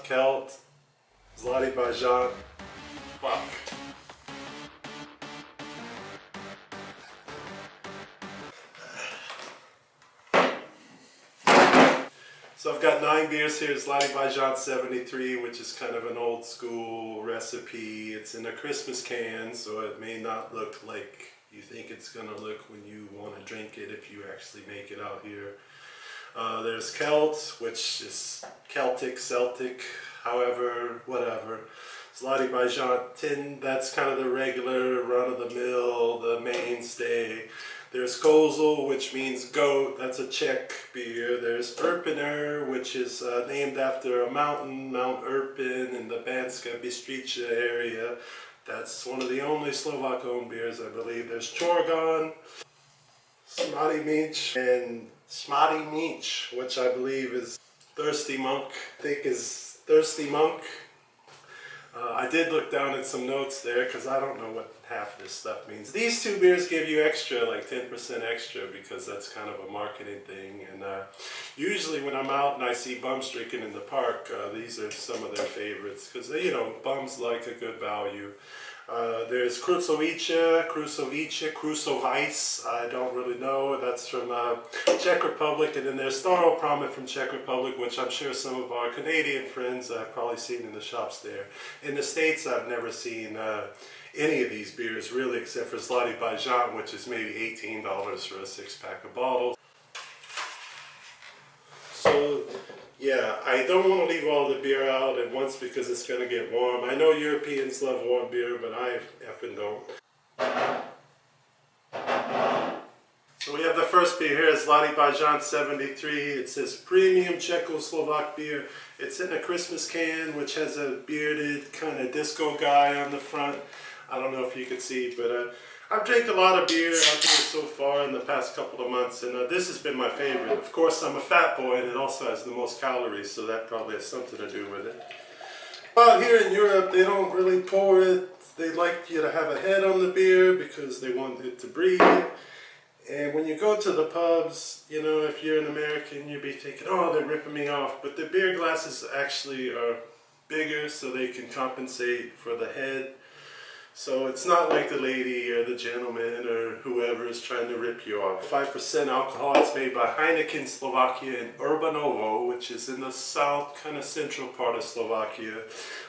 Kelt, Zlatý Bažant. Fuck. So I've got 9 beers here. Zlatý Bažant 73, which is kind of an old school recipe. It's in a Christmas can, so it may not look like you think it's gonna look when you want to drink it if you actually make it out here. There's Kelt, which is Celtic, however, whatever. Zlatý Bažant tin, that's kind of the regular run-of-the-mill, the mainstay. There's Kozel, which means goat, that's a Czech beer. There's Urpiner, which is named after a mountain, Mount Urpin, in the Banska Bystrica area. That's one of the only Slovak-owned beers, I believe. There's Corgon, Smädný Mních, and Smädný Mních, which I believe is Thirsty Monk. I think is Thirsty Monk. I did look down at some notes there because I don't know what half of this stuff means. These 2 beers give you extra, like 10% extra, because that's kind of a marketing thing. And usually when I'm out and I see bums drinking in the park, these are some of their favorites because, you know, bums like a good value. There's Krusovice, Krusovice, I don't really know, that's from Czech Republic, and then there's Staropramen from Czech Republic, which I'm sure some of our Canadian friends have probably seen in the shops there. In the States, I've never seen any of these beers really, except for Zlatý Bažant, which is maybe $18 for a 6-pack of bottles. So yeah, I don't want to leave all the beer out at once because it's going to get warm. I know Europeans love warm beer, but I effing don't. So we have the first beer here, Zlatý Bažant 73. It says premium Czechoslovak beer. It's in a Christmas can, which has a bearded kind of disco guy on the front. I don't know if you can see, but I've drank a lot of beer out here so far in the past couple of months, and this has been my favorite. Of course, I'm a fat boy, and it also has the most calories, so that probably has something to do with it. Out here in Europe, they don't really pour it. They like you to have a head on the beer because they want it to breathe. And when you go to the pubs, you know, if you're an American, you'd be thinking, oh, they're ripping me off. But the beer glasses actually are bigger, so they can compensate for the head. So it's not like the lady or the gentleman or whoever is trying to rip you off. 5% alcohol. It's made by Heineken Slovakia in Urbanovo, which is in the south, kind of central part of Slovakia.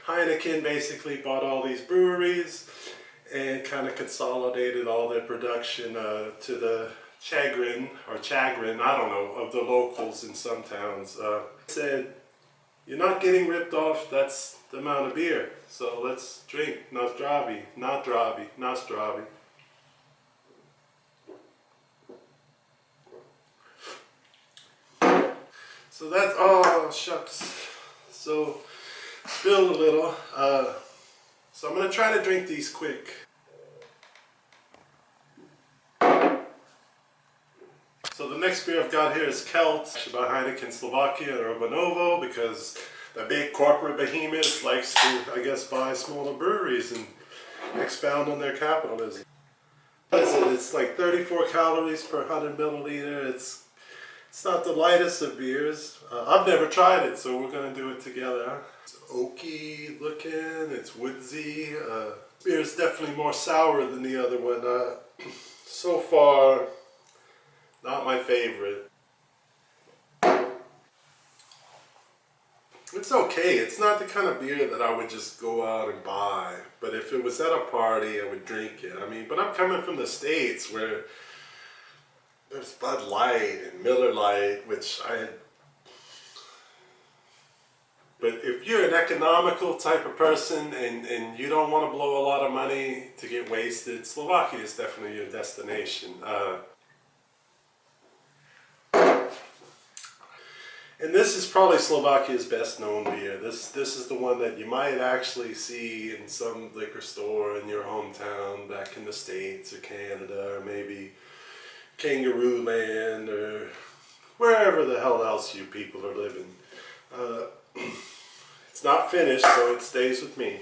Heineken basically bought all these breweries and kind of consolidated all their production to the chagrin, I don't know, of the locals in some towns. Said, you're not getting ripped off, that's the amount of beer. So let's drink. Na zdraví, na zdraví, na zdraví. So that's, oh shucks. So spilled a little. So I'm going to try to drink these quick. So the next beer I've got here is Kelt by Heineken Slovakia and Urbanovo, because the big corporate behemoth likes to, I guess, buy smaller breweries and expound on their capitalism. It's like 34 calories per 100 milliliter. It's not the lightest of beers. I've never tried it, so we're going to do it together. It's oaky looking, it's woodsy. Beer is definitely more sour than the other one. So far, not my favorite. It's okay. It's not the kind of beer that I would just go out and buy. But if it was at a party, I would drink it. I mean, but I'm coming from the States where there's Bud Light and Miller Lite, which I had. But if you're an economical type of person and you don't want to blow a lot of money to get wasted, Slovakia is definitely your destination. And this is probably Slovakia's best known beer. This is the one that you might actually see in some liquor store in your hometown back in the States or Canada or maybe Kangaroo Land or wherever the hell else you people are living. It's not finished, so it stays with me.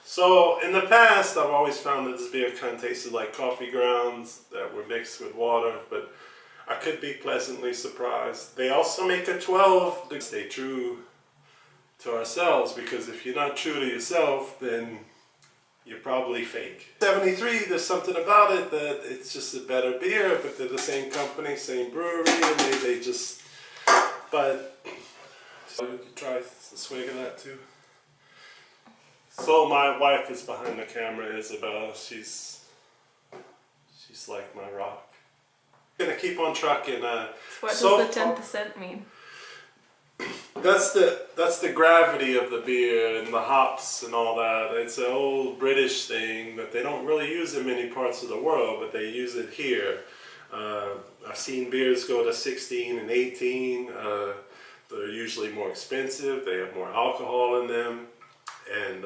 So in the past, I've always found that this beer kind of tasted like coffee grounds that were mixed with water, but I could be pleasantly surprised. They also make a 12 to stay true to ourselves, because if you're not true to yourself, then you're probably fake. 73, there's something about it that it's just a better beer, but they're the same company, same brewery, and they just, but, so you could try a swig of that too. So my wife is behind the camera, Isabel. She's like my rock. I'm gonna keep on trucking. What does the 10% mean? That's the gravity of the beer and the hops and all that. It's an old British thing that they don't really use in many parts of the world, but they use it here. I've seen beers go to 16 and 18. They're usually more expensive. They have more alcohol in them, and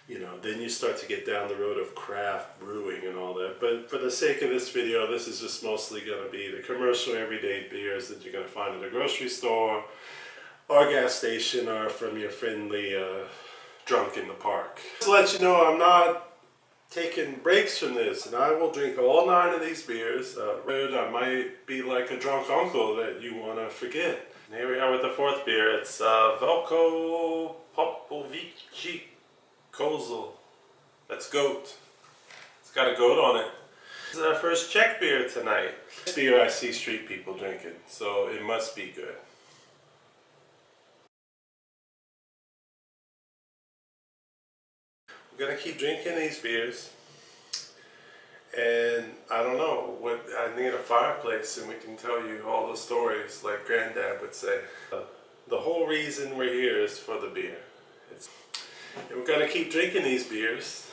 you know, then you start to get down the road of craft brewing and all that. But for the sake of this video, this is just mostly going to be the commercial everyday beers that you're going to find at a grocery store or gas station or from your friendly drunk in the park. Just to let you know, I'm not taking breaks from this, and I will drink all 9 of these beers. I might be like a drunk uncle that you want to forget. And here we are with the 4th beer. It's Velko Popovici Kozel. That's goat. It's got a goat on it. This is our first Czech beer tonight. This beer I see street people drinking, so it must be good. We're gonna keep drinking these beers, and I don't know, I need a fireplace and we can tell you all the stories like Granddad would say. The whole reason we're here is for the beer. And we're gonna keep drinking these beers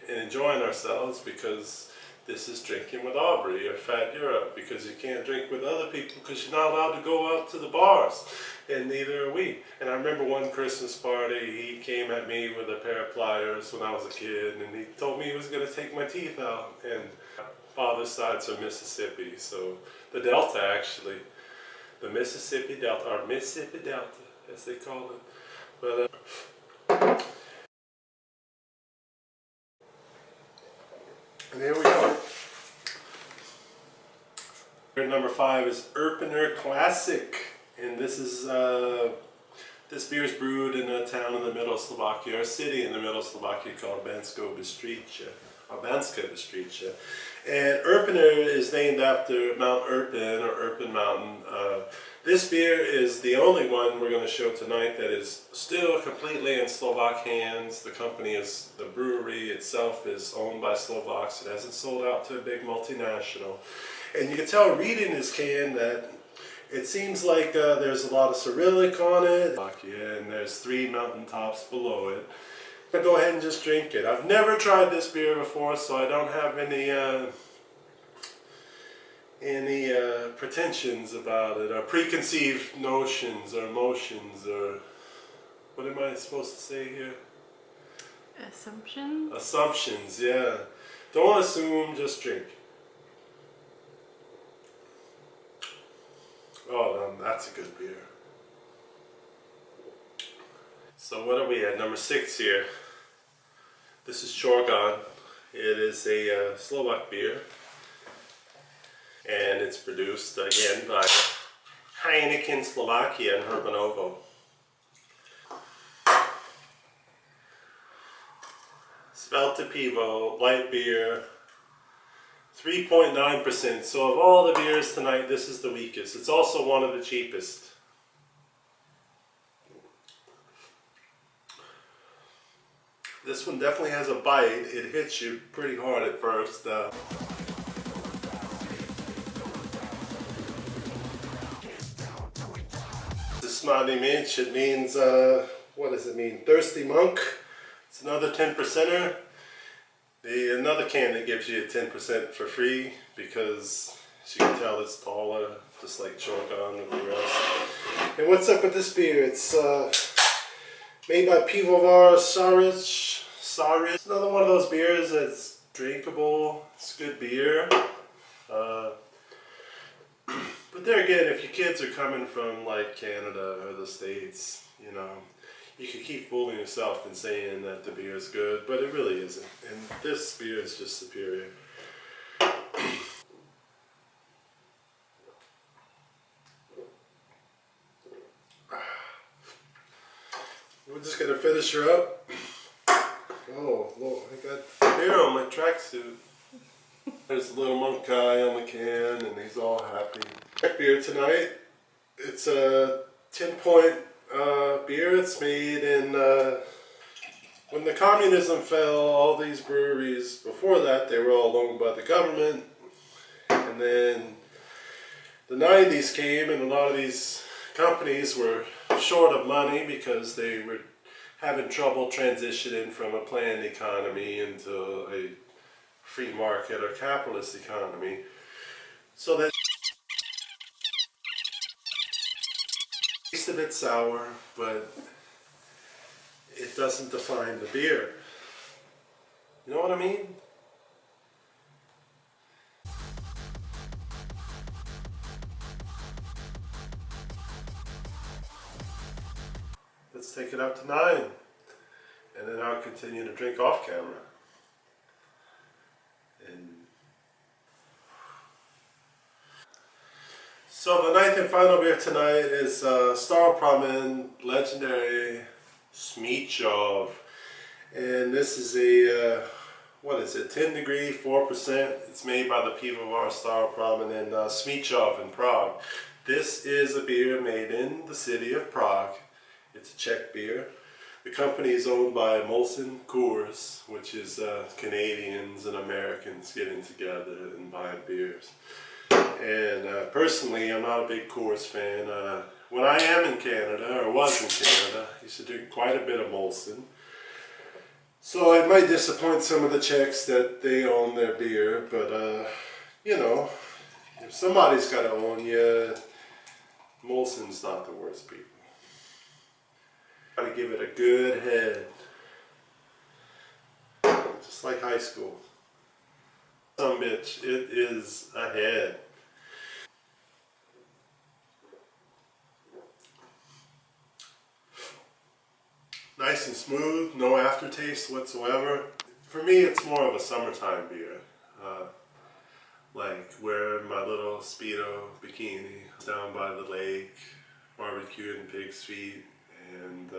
and enjoying ourselves, because this is drinking with Aubrey or Fat Europe, because you can't drink with other people because you're not allowed to go out to the bars, and neither are we. And I remember one Christmas party, he came at me with a pair of pliers when I was a kid, and he told me he was going to take my teeth out. And father's side's from Mississippi, so the Delta actually, the Mississippi Delta, or Mississippi Delta as they call it. But and here we go. Beer number 5 is Urpiner Classic, and this is this beer is brewed in a town in the middle of Slovakia, or a city in the middle of Slovakia called Banska Bystrica. And Urpiner is named after Mount Urpin, or Urpin Mountain. This beer is the only one we're going to show tonight that is still completely in Slovak hands. The brewery itself is owned by Slovaks. It hasn't sold out to a big multinational. And you can tell reading this can that it seems like there's a lot of Cyrillic on it. And there's 3 mountaintops below it. I'm going to go ahead and just drink it. I've never tried this beer before, so I don't have any pretensions about it, or preconceived notions or emotions, or what am I supposed to say here? Assumptions? Assumptions, yeah. Don't assume, just drink. Oh, that's a good beer. So what are we at? Number 6 here. This is Corgon. It is a Slovak beer. And it's produced again by Heineken Slovakia and Herbanovo. Svelte Pivo, light beer, 3.9%. So of all the beers tonight, this is the weakest. It's also one of the cheapest. This one definitely has a bite. It hits you pretty hard at first. Smädný Mních, it means, what does it mean? Thirsty monk. It's another 10%er. Another can that gives you a 10% for free, because as you can tell it's taller, just like Corgon and the rest. And what's up with this beer? It's made by Pivovar Saric. It's another one of those beers that's drinkable. It's good beer. But there again, if your kids are coming from like Canada or the States, you know, you can keep fooling yourself and saying that the beer is good, but it really isn't. And this beer is just superior. We're just gonna finish her up. Oh, Lord, I got beer on my tracksuit. There's a little monk guy on the can, and he's all happy. Beer tonight. It's a 10-point beer. It's made in when the communism fell. All these breweries before that, they were all owned by the government, and then the 90s came, and a lot of these companies were short of money because they were having trouble transitioning from a planned economy into a free market or capitalist economy. So that tastes a bit sour, but it doesn't define the beer. You know what I mean? Let's take it up to 9, and then I'll continue to drink off camera. So the 9th and final beer tonight is Staropramen legendary Smädný, and this is a what is it? 10 degree, 4%. It's made by the Pivovar Staropramen in Smädný in Prague. This is a beer made in the city of Prague. It's a Czech beer. The company is owned by Molson Coors, which is Canadians and Americans getting together and buying beers. And personally, I'm not a big Coors fan. When I am in Canada, or was in Canada, I used to drink quite a bit of Molson. So it might disappoint some of the Czechs that they own their beer, but you know, if somebody's got to own you, Molson's not the worst people. Gotta give it a good head. Just like high school. Some bitch, it is a head. Nice and smooth, no aftertaste whatsoever. For me, it's more of a summertime beer. Like wearing my little Speedo bikini down by the lake, barbecuing pig's feet, and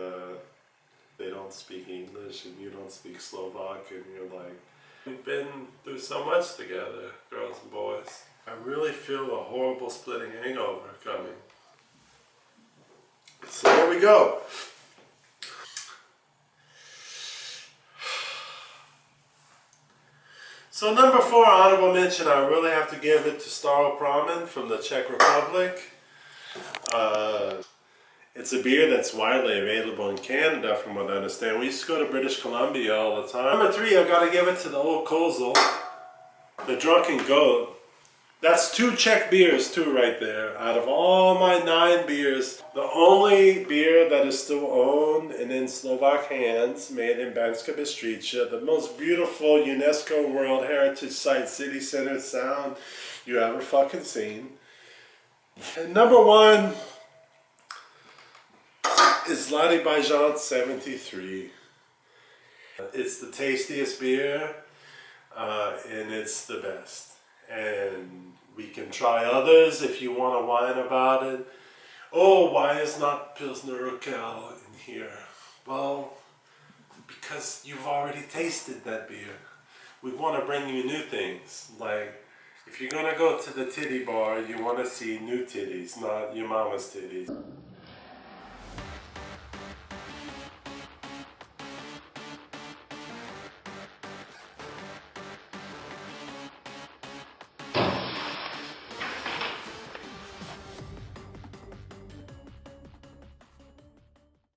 they don't speak English and you don't speak Slovak, and you're like, we've been through so much together, girls and boys. I really feel a horrible splitting hangover coming. So here we go. So number 4, honorable mention, I really have to give it to Staropramen from the Czech Republic. It's a beer that's widely available in Canada from what I understand. We used to go to British Columbia all the time. Number 3, I've got to give it to the old Kozel, the Drunken Goat. That's 2 Czech beers too right there. Out of all my 9 beers, the only beer that is still owned and in Slovak hands, made in Banska Bystrica, the most beautiful UNESCO World Heritage Site city center sound you ever fucking seen. And number 1 is Zlatý Bažant 73. It's the tastiest beer, and it's the best. And we can try others if you want to whine about it. Oh, why is not Pilsner Urquell in here? Well, because you've already tasted that beer. We want to bring you new things. Like, if you're going to go to the titty bar, you want to see new titties, not your mama's titties.